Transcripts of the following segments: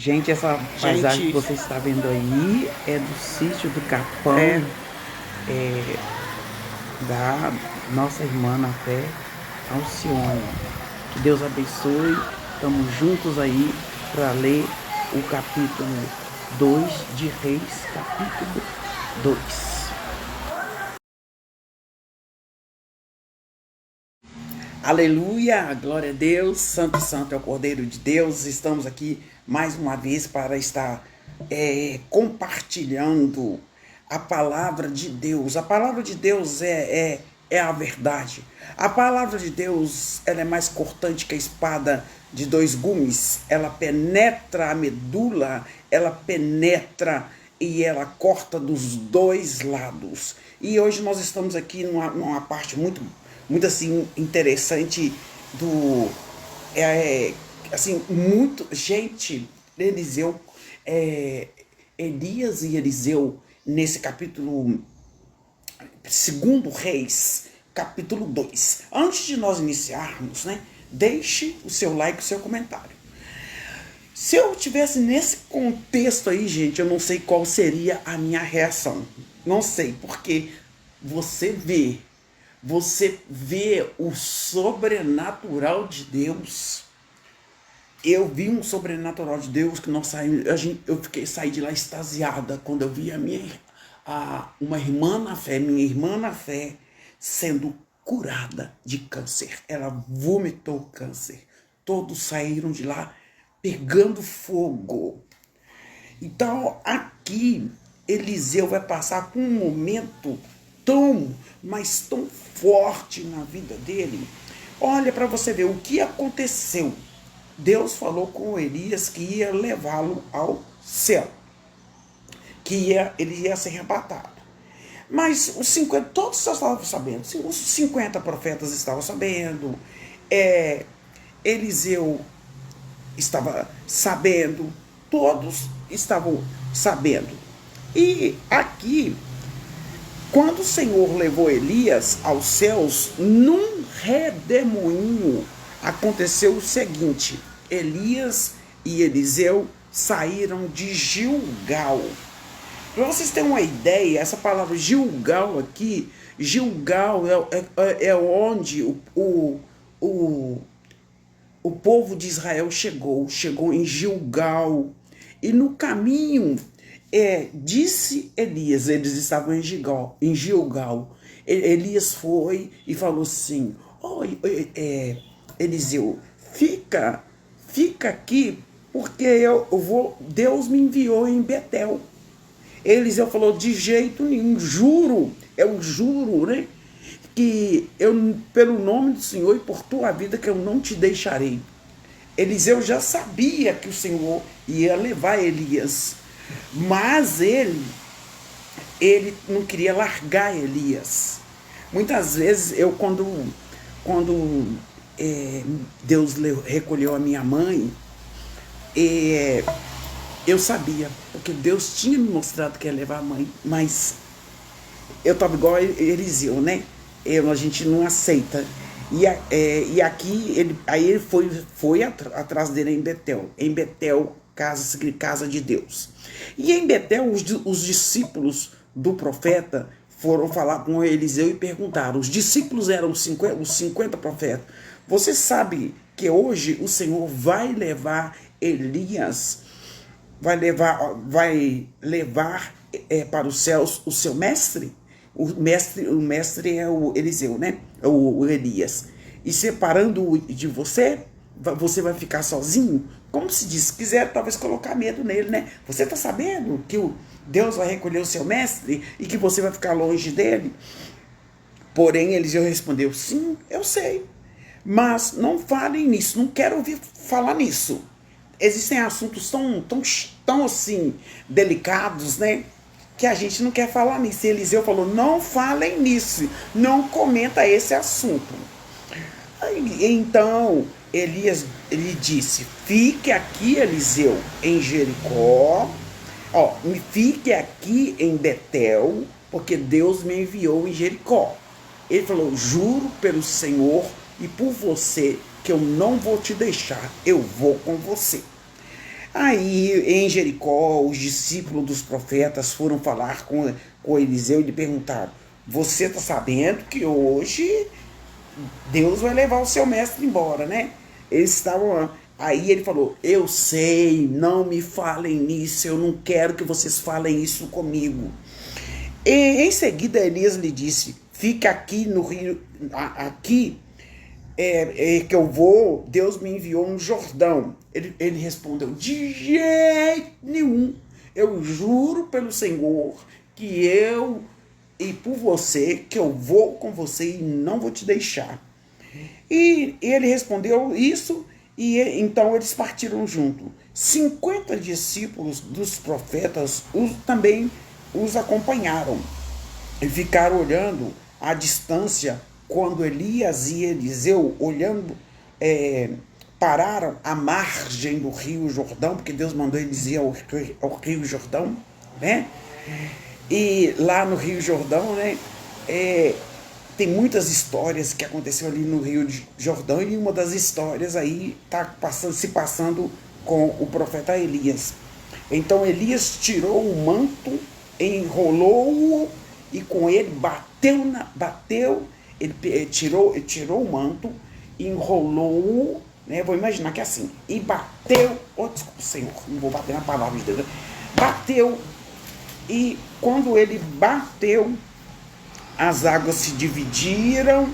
Gente, essa paisagem que Gente, você está vendo aí é do sítio do Capão, é, da nossa irmã na fé, Alcione. Que Deus abençoe. Estamos juntos aí para ler o capítulo 2 de Reis, capítulo 2. Aleluia, glória a Deus, santo, santo é o Cordeiro de Deus. Estamos aqui mais uma vez para estar compartilhando a palavra de Deus. A palavra de Deus é a verdade. A palavra de Deus, ela é mais cortante que a espada de dois gumes. Ela penetra a medula, ela penetra e ela corta dos dois lados. E hoje nós estamos aqui numa parte muito assim interessante do assim muito gente. Eliseu, Elias e Eliseu, nesse capítulo segundo Reis, capítulo 2. Antes de nós iniciarmos, né, deixe o seu like, o seu comentário. Se eu tivesse nesse contexto aí, gente, eu não sei qual seria a minha reação. Não sei, porque você vê o sobrenatural de Deus. Eu vi um sobrenatural de Deus que nós saímos, saí de lá extasiada quando eu vi uma irmã na fé, minha irmã na fé, sendo curada de câncer. Ela vomitou câncer. Todos saíram de lá pegando fogo. Então, aqui, Eliseu vai passar por um momento mas tão forte na vida dele. Olha para você ver o que aconteceu. Deus falou com Elias que ia levá-lo ao céu, ele ia ser arrebatado. Mas os 50, todos estavam sabendo, os 50 profetas estavam sabendo, Eliseu estava sabendo, todos estavam sabendo. E aqui, quando o Senhor levou Elias aos céus, num redemoinho, aconteceu o seguinte: Elias e Eliseu saíram de Gilgal. Para vocês terem uma ideia, essa palavra Gilgal aqui, Gilgal é onde o povo de Israel chegou em Gilgal. E no caminho, disse Elias, eles estavam em Gilgal. Elias foi e falou assim: Eliseu, fica aqui, porque Deus me enviou em Betel. Eliseu falou: de jeito nenhum, juro, eu juro, né? Que eu, pelo nome do Senhor e por tua vida, que eu não te deixarei. Eliseu já sabia que o Senhor ia levar Elias, mas ele não queria largar Elias. Muitas vezes quando Deus recolheu a minha mãe, eu sabia, porque Deus tinha me mostrado que ia levar a mãe, mas eu estava igual a Eliseu, né? A gente não aceita. E aqui, ele foi atrás dele em Betel, casa de Deus. E em Betel, os discípulos do profeta foram falar com Eliseu e perguntaram. Os discípulos eram os 50 profetas. Você sabe que hoje o Senhor vai levar Elias, vai levar para os céus o seu mestre? O mestre é o Eliseu, né? O Elias. E separando-o de você, você vai ficar sozinho? Como se diz, se quiser talvez colocar medo nele, né? Você está sabendo que Deus vai recolher o seu mestre e que você vai ficar longe dele? Porém, Eliseu respondeu: sim, eu sei, mas não falem nisso, não quero ouvir falar nisso. Existem assuntos tão assim, delicados, né? Que a gente não quer falar nisso. E Eliseu falou: não falem nisso, não comenta esse assunto. Então, Elias, ele disse: fique aqui, Eliseu, em Jericó, fique aqui em Betel, porque Deus me enviou em Jericó. Ele falou: juro pelo Senhor e por você que eu não vou te deixar, eu vou com você. Aí, em Jericó, os discípulos dos profetas foram falar com Eliseu e lhe perguntaram: você está sabendo que hoje Deus vai levar o seu mestre embora, né? Eles estavam. Aí ele falou: eu sei, não me falem nisso, eu não quero que vocês falem isso comigo. E em seguida Elias lhe disse: fica aqui no rio, aqui que eu vou, Deus me enviou um Jordão. Ele respondeu: de jeito nenhum, eu juro pelo Senhor que eu e por você, que eu vou com você e não vou te deixar. E ele respondeu isso, e então eles partiram junto. 50 discípulos dos profetas também os acompanharam e ficaram olhando à distância quando Elias e Eliseu, olhando, pararam à margem do rio Jordão, porque Deus mandou eles ir ao rio Jordão, né? E lá no rio Jordão, né, tem muitas histórias que aconteceu ali no rio Jordão, e uma das histórias aí está se passando com o profeta Elias. Então Elias tirou o manto, enrolou-o e com ele bateu, ele tirou o manto, enrolou-o, né? Vou imaginar que é assim, e bateu, desculpa, Senhor, não vou bater na palavra de Deus, bateu, e quando ele bateu, as águas se dividiram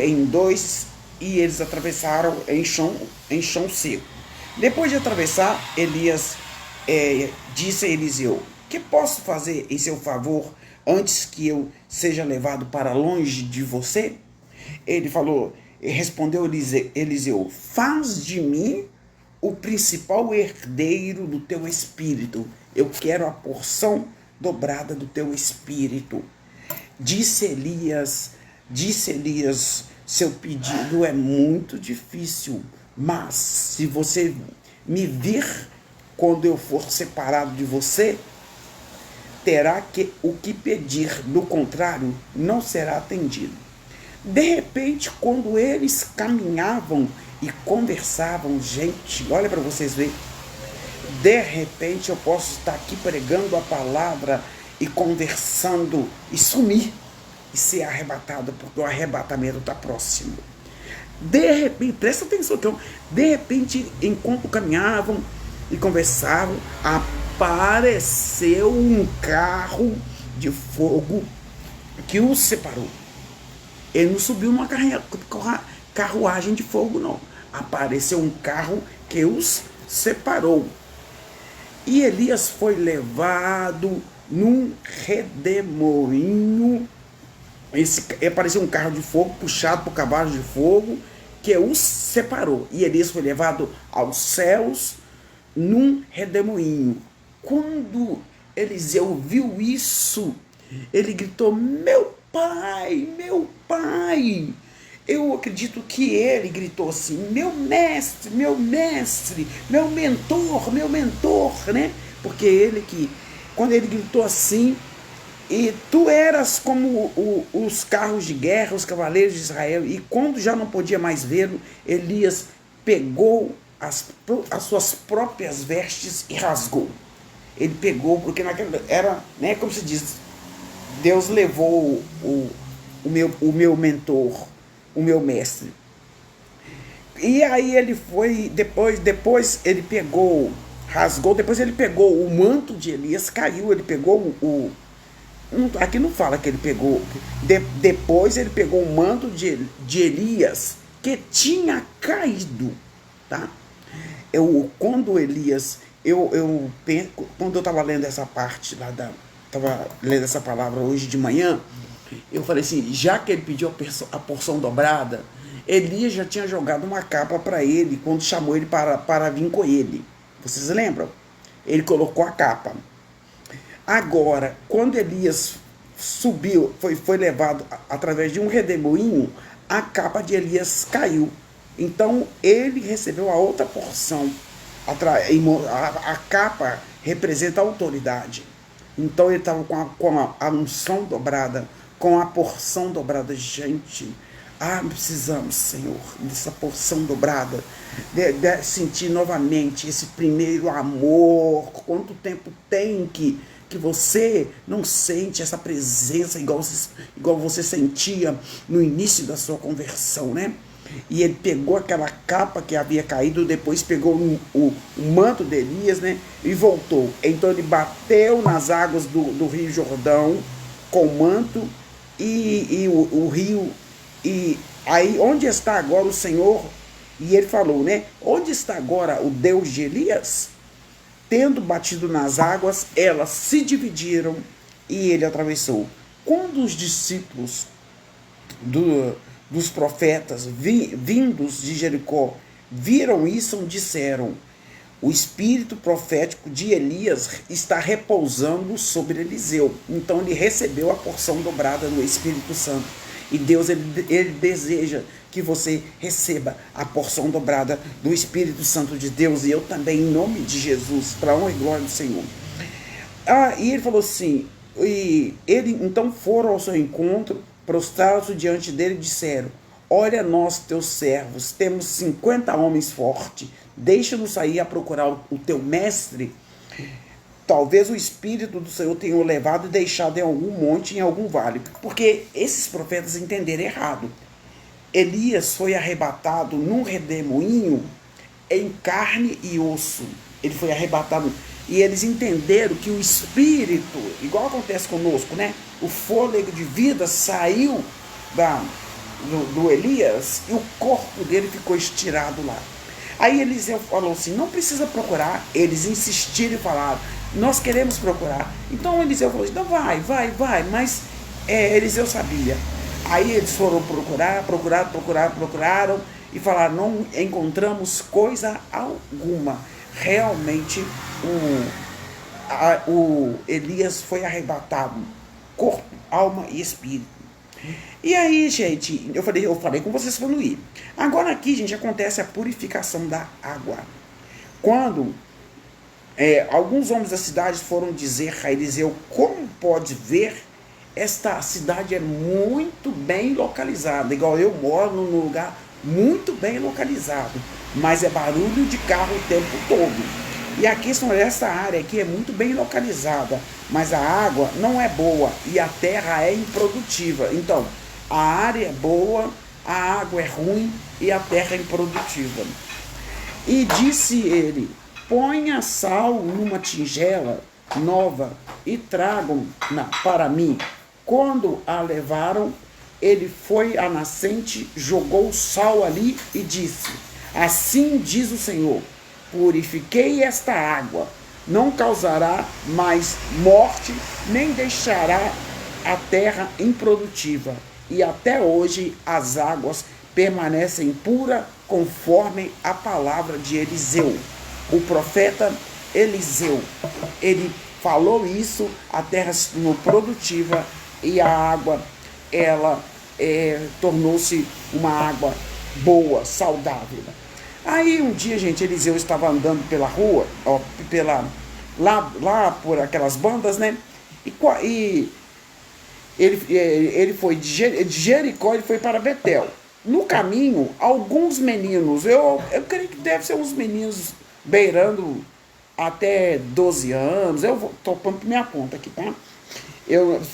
em dois, e eles atravessaram em chão seco. Depois de atravessar, Elias disse a Eliseu: que posso fazer em seu favor antes que eu seja levado para longe de você? Respondeu Eliseu: faz de mim o principal herdeiro do teu espírito. Eu quero a porção dobrada do teu espírito. Disse Elias, seu pedido é muito difícil, mas se você me vir quando eu for separado de você, terá o que pedir, do contrário, não será atendido. De repente, quando eles caminhavam e conversavam, gente, olha para vocês verem, de repente eu posso estar aqui pregando a palavra e conversando e sumir e ser arrebatado, porque o arrebatamento está próximo. De repente, presta atenção, de repente, enquanto caminhavam e conversavam, apareceu um carro de fogo que os separou. Ele não subiu numa carruagem de fogo, não. Apareceu um carro que os separou. E Elias foi levado num redemoinho. Apareceu um carro de fogo puxado por cavalos de fogo que os separou. E Elias foi levado aos céus num redemoinho. Quando Eliseu viu isso, ele gritou: meu pai, meu pai. Eu acredito que ele gritou assim: meu mestre, meu mestre, meu mentor, né? Porque quando ele gritou assim, e tu eras como os carros de guerra, os cavaleiros de Israel. E quando já não podia mais vê-lo, Elias pegou as suas próprias vestes e rasgou. Ele pegou, porque naquela era, né, como se diz, Deus levou o meu mentor, o meu mestre. E aí ele foi, depois ele pegou, rasgou, depois ele pegou o manto de Elias, caiu, ele pegou aqui não fala que ele pegou, depois ele pegou o manto de Elias, que tinha caído, tá? Quando Elias, quando eu estava lendo essa parte lá estava lendo essa palavra hoje de manhã, eu falei assim, já que ele pediu a porção dobrada, Elias já tinha jogado uma capa para ele quando chamou ele para vir com ele. Vocês lembram? Ele colocou a capa. Agora, quando Elias subiu, foi levado através de um redemoinho, a capa de Elias caiu. Então ele recebeu a outra porção. A capa representa a autoridade. Então ele estava com a unção dobrada, com a porção dobrada. Gente, Precisamos, Senhor, dessa porção dobrada, de sentir novamente esse primeiro amor. Quanto tempo tem que você não sente essa presença igual você sentia no início da sua conversão, né? E ele pegou aquela capa que havia caído, depois pegou o manto de Elias, né? E voltou. Então ele bateu nas águas do Rio Jordão com o manto e o rio. E aí, onde está agora o Senhor? E ele falou, né? Onde está agora o Deus de Elias? Tendo batido nas águas, elas se dividiram e ele atravessou. Quando os discípulos dos profetas vindos de Jericó viram isso, disseram: o espírito profético de Elias está repousando sobre Eliseu. Então ele recebeu a porção dobrada do Espírito Santo. E Deus, ele deseja que você receba a porção dobrada do Espírito Santo de Deus. E eu também, em nome de Jesus, para a honra e glória do Senhor. E ele falou assim, e ele então foram ao seu encontro, prostraram-se diante dele e disseram: olha, nós, teus servos, temos 50 homens fortes, deixa-nos sair a procurar o teu mestre. Talvez o Espírito do Senhor tenha o levado e deixado em algum monte, em algum vale. Porque esses profetas entenderam errado. Elias foi arrebatado num redemoinho em carne e osso. Ele foi arrebatado. E eles entenderam que o Espírito, igual acontece conosco, né? O fôlego de vida saiu do Elias e o corpo dele ficou estirado lá. Aí Eliseu falou assim, não precisa procurar. Eles insistiram e falaram, nós queremos procurar. Então Eliseu falou assim, não, vai, mas Eliseu sabia. Aí eles foram procuraram e falaram, não encontramos coisa alguma. Realmente o Elias foi arrebatado, corpo, alma e espírito. E aí, gente, eu falei com vocês quando ir. Agora aqui, gente, acontece a purificação da água. Quando alguns homens da cidade foram dizer a Eliseu, como pode ver, esta cidade é muito bem localizada, igual eu moro num lugar muito bem localizado, mas é barulho de carro o tempo todo. E a questão dessa área aqui é muito bem localizada, mas a água não é boa e a terra é improdutiva. Então, a área é boa, a água é ruim e a terra é improdutiva. E disse ele, ponha sal numa tigela nova e tragam-na para mim. Quando a levaram, ele foi à nascente, jogou sal ali e disse, assim diz o Senhor, purifiquei esta água, não causará mais morte, nem deixará a terra improdutiva. E até hoje as águas permanecem puras conforme a palavra de Eliseu. O profeta Eliseu, ele falou isso, a terra se tornou produtiva e a água, ela tornou-se uma água boa, saudável. Aí um dia, gente, Eliseu estava andando pela rua, lá por aquelas bandas, né? E ele foi de Jericó, ele foi para Betel. No caminho, alguns meninos, eu creio que deve ser uns meninos beirando até 12 anos, eu estou pondo minha conta aqui, tá?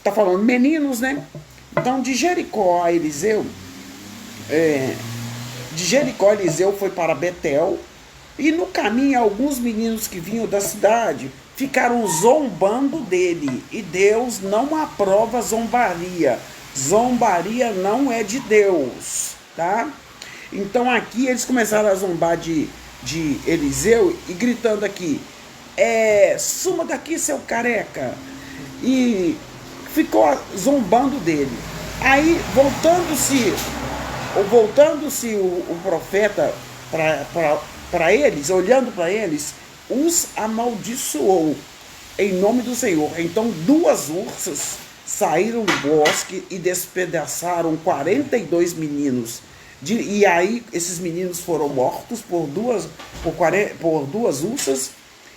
Tá falando meninos, né? Então, de Jericó a Eliseu, de Jericó, Eliseu foi para Betel, e no caminho alguns meninos que vinham da cidade ficaram zombando dele, e Deus não aprova zombaria. Zombaria não é de Deus, tá? Então aqui eles começaram a zombar de Eliseu e gritando aqui, suma daqui, seu careca, e ficou zombando dele. Aí voltando-se o profeta para eles, olhando para eles, os amaldiçoou em nome do Senhor. Então 2 ursas saíram do bosque e despedaçaram 42 meninos. E aí esses meninos foram mortos por duas ursas.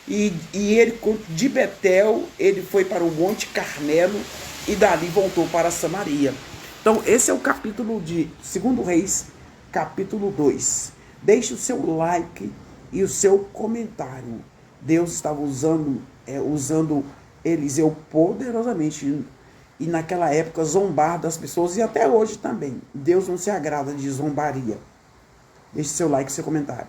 E ele, de Betel, ele foi para o Monte Carmelo e dali voltou para Samaria. Então, esse é o capítulo de 2 Reis, capítulo 2. Deixe o seu like e o seu comentário. Deus estava usando Eliseu poderosamente e naquela época zombar das pessoas e até hoje também. Deus não se agrada de zombaria. Deixe seu like e seu comentário.